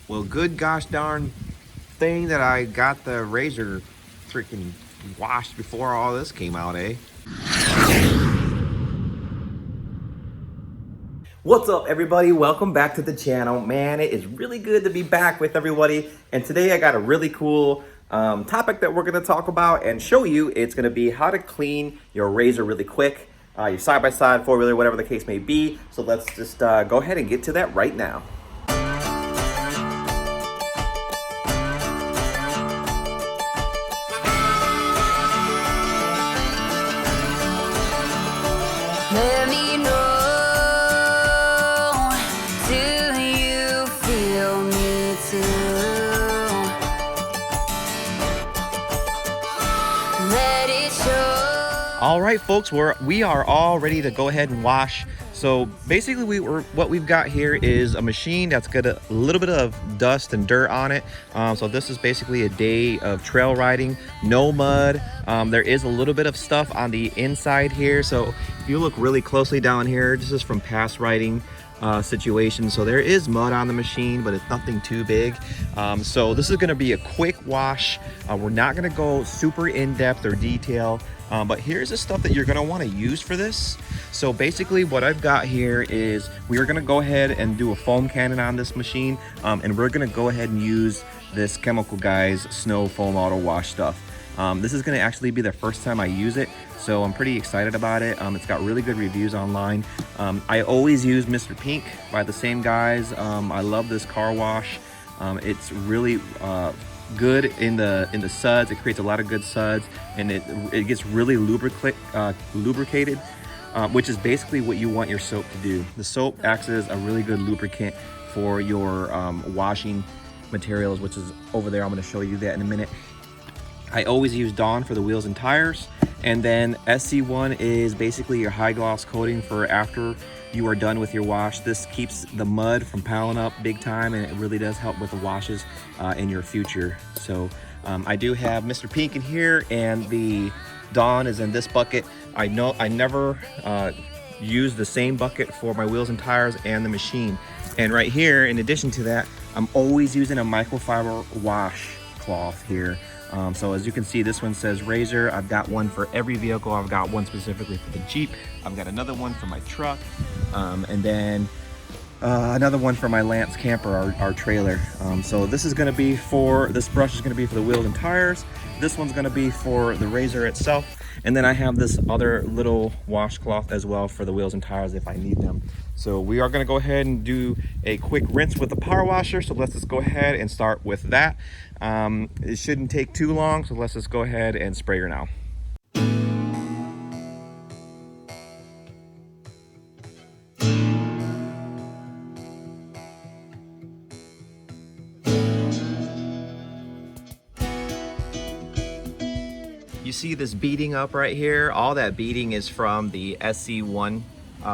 Well, good gosh darn thing that I got the razor freaking washed before all this came out, eh? What's up, everybody? Welcome back to the channel. Man, it is really good to be back with everybody. And today I got a really cool topic that we're going to talk about and show you. It's going to be how to clean your razor really quick, your side-by-side, four-wheeler, whatever the case may be. So let's just go ahead and get to that right now. Let me know, do you feel me too? Let it show. All right, folks, we are all ready to go ahead and wash. So basically what we've got here is a machine that's got a little bit of dust and dirt on it. So this is basically a day of trail riding, no mud. There is a little bit of stuff on the inside here. So if you look really closely down here, this is from past riding situations. So there is mud on the machine, but it's nothing too big. So this is gonna be a quick wash. We're not gonna go super in-depth or detail, but here's the stuff that you're gonna wanna use for this. So basically what I've got here is we are gonna go ahead and do a foam cannon on this machine, and we're gonna go ahead and use this Chemical Guys Snow Foam Auto Wash stuff. This is gonna actually be the first time I use it, so I'm pretty excited about it. It's got really good reviews online. I always use Mr. Pink by the same guys. I love this car wash. It's really good in the suds. It creates a lot of good suds, and it gets really lubricated, which is basically what you want your soap to do. The soap acts as a really good lubricant for your washing materials, which is over there. I'm going to show you that in a minute. I always use Dawn for the wheels and tires, and then SC1 is basically your high gloss coating for after you are done with your wash. This keeps the mud from piling up big time, and it really does help with the washes in your future. So I do have Mr. Pink in here, and the Dawn is in this bucket. I know I never use the same bucket for my wheels and tires and the machine. And right here, in addition to that, I'm always using a microfiber washcloth here. So as you can see, this one says Razor. I've got one for every vehicle. I've got one specifically for the Jeep. I've got another one for my truck, and then another one for my Lance camper, our trailer. So this is going to be this brush is going to be for the wheels and tires. This one's going to be for the Razor itself. And then I have this other little washcloth as well for the wheels and tires if I need them. So we are going to go ahead and do a quick rinse with the power washer. So let's just go ahead and start with that. It shouldn't take too long, so let's just go ahead and spray her now. You see this beading up right here? All that beading is from the SC1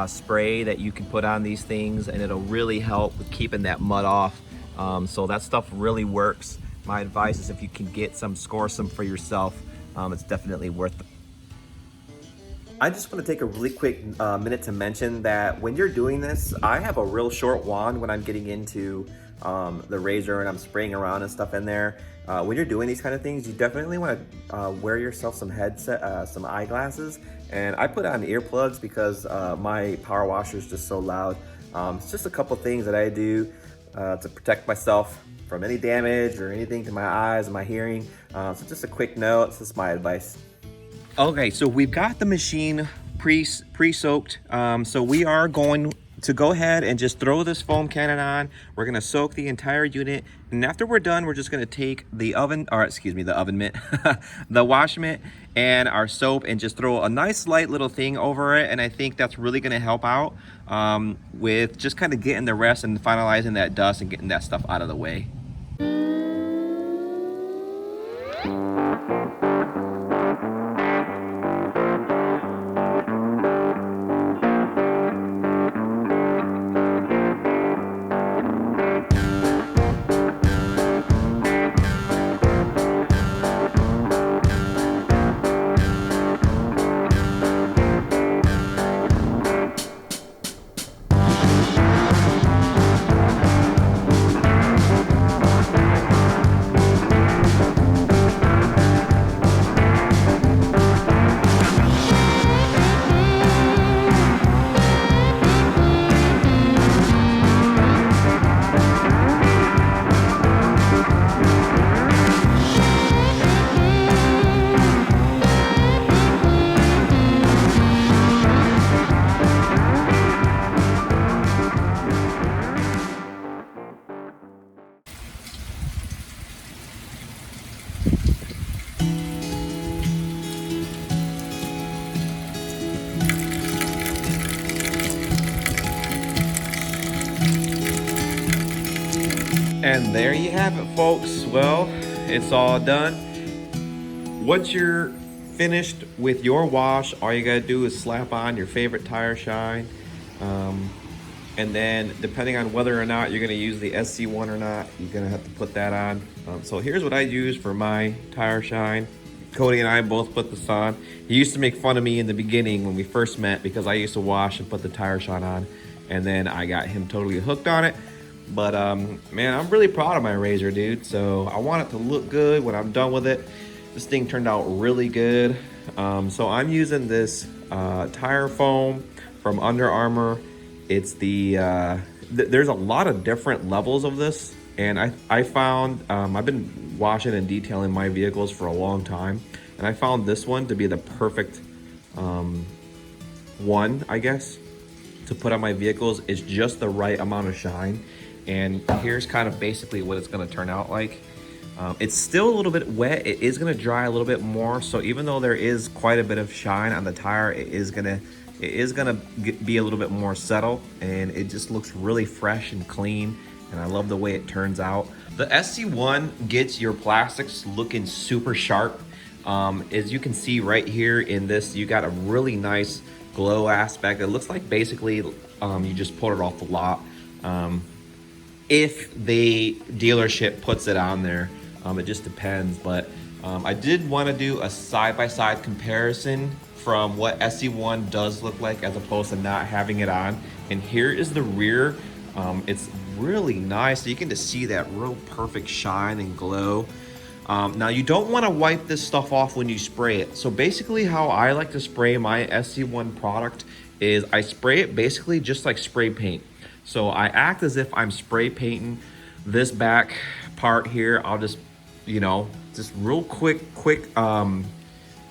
spray that you can put on these things, and it'll really help with keeping that mud off. So that stuff really works. My advice is if you can score some for yourself, it's definitely worth it. I just want to take a really quick minute to mention that when you're doing this, I have a real short wand when I'm getting into the razor and I'm spraying around and stuff in there. When you're doing these kind of things, you definitely want to wear yourself some some eyeglasses. And I put on earplugs because my power washer is just so loud. It's just a couple things that I do to protect myself from any damage or anything to my eyes and my hearing. So just a quick note, this is my advice. Okay, so we've got the machine pre-soaked. So we are going to go ahead and just throw this foam cannon on. We're gonna soak the entire unit, and after we're done, we're just gonna take the oven mitt, the wash mitt, and our soap, and just throw a nice light little thing over it. And I think that's really gonna help out with just kind of getting the rest and finalizing that dust and getting that stuff out of the way. And there you have it, folks. Well, it's all done. Once you're finished with your wash, all you gotta do is slap on your favorite tire shine. And then depending on whether or not you're gonna use the SC1 or not, you're gonna have to put that on. So here's what I use for my tire shine. Cody and I both put this on. He used to make fun of me in the beginning when we first met because I used to wash and put the tire shine on, and then I got him totally hooked on it. But man, I'm really proud of my razor, dude. So I want it to look good when I'm done with it. This thing turned out really good. So I'm using this tire foam from Under Armour. It's the there's a lot of different levels of this, and I found I've been washing and detailing my vehicles for a long time, and I found this one to be the perfect one, I guess, to put on my vehicles. It's just the right amount of shine, and here's kind of basically what it's going to turn out like. It's still a little bit wet. It is going to dry a little bit more, so even though there is quite a bit of shine on the tire, it is gonna be a little bit more settled, and it just looks really fresh and clean, and I love the way it turns out. The SC1 gets your plastics looking super sharp. As you can see right here in this, you got a really nice glow aspect. It looks like basically you just pulled it off the lot. If the dealership puts it on there, it just depends. But I did want to do a side-by-side comparison from what SC1 does look like as opposed to not having it on. And here is the rear. It's really nice. You can just see that real perfect shine and glow. Now you don't want to wipe this stuff off when you spray it. So basically how I like to spray my SC1 product is I spray it basically just like spray paint. So I act as if I'm spray painting this back part here. I'll just, you know, just real quick,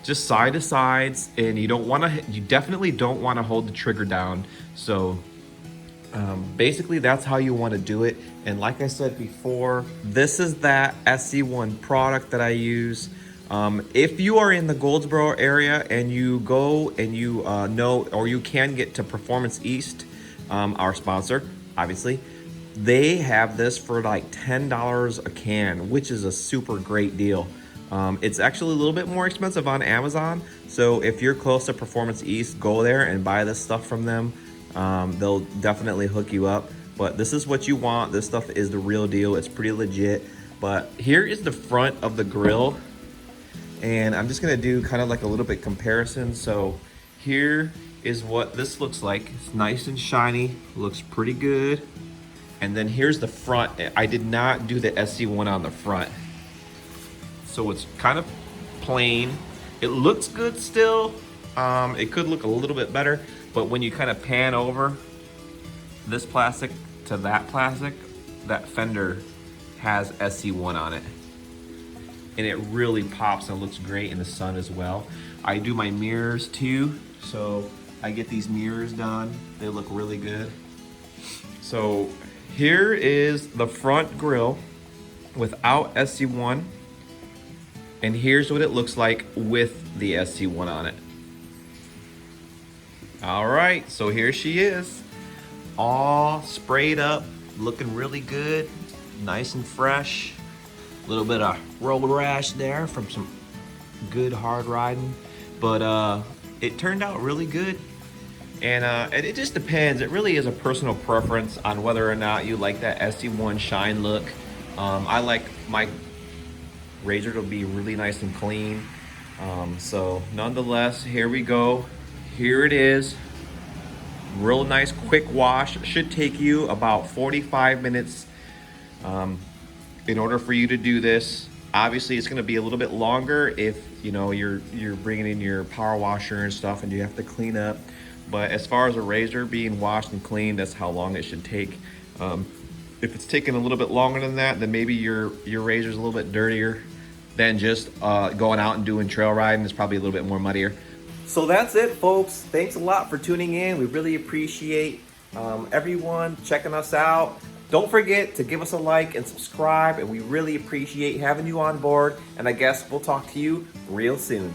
just side to sides, and you definitely don't want to hold the trigger down. So basically that's how you want to do it. And like I said before, this is that SC1 product that I use. If you are in the Goldsboro area and you go and you know, or you can get to Performance East, our sponsor, obviously, they have this for like $10 a can, which is a super great deal. It's actually a little bit more expensive on Amazon. So if you're close to Performance East, go there and buy this stuff from them. They'll definitely hook you up. But this is what you want. This stuff is the real deal. It's pretty legit. But here is the front of the grill. And I'm just gonna do kind of like a little bit comparison. So here is what this looks like. It's nice and shiny, looks pretty good. And then here's the front. I did not do the SC1 on the front. So it's kind of plain. It looks good still. It could look a little bit better, but when you kind of pan over this plastic to that plastic, that fender has SC1 on it. And it really pops and looks great in the sun as well. I do my mirrors too, so I get these mirrors done. They look really good. So here is the front grille without SC1, and here's what it looks like with the SC1 on it. All right, so here she is, all sprayed up, looking really good, nice and fresh. A little bit of road rash there from some good hard riding, but it turned out really good. And it just depends. It really is a personal preference on whether or not you like that SC1 shine look. I like my razor to be really nice and clean. So nonetheless, here we go. Here it is. Real nice quick wash. Should take you about 45 minutes in order for you to do this. Obviously, it's going to be a little bit longer if you know you're bringing in your power washer and stuff, and you have to clean up. But as far as a razor being washed and cleaned, that's how long it should take. If it's taking a little bit longer than that, then maybe your razor's a little bit dirtier than just going out and doing trail riding. It's probably a little bit more muddier. So that's it, folks. Thanks a lot for tuning in. We really appreciate everyone checking us out. Don't forget to give us a like and subscribe, and we really appreciate having you on board. And I guess we'll talk to you real soon.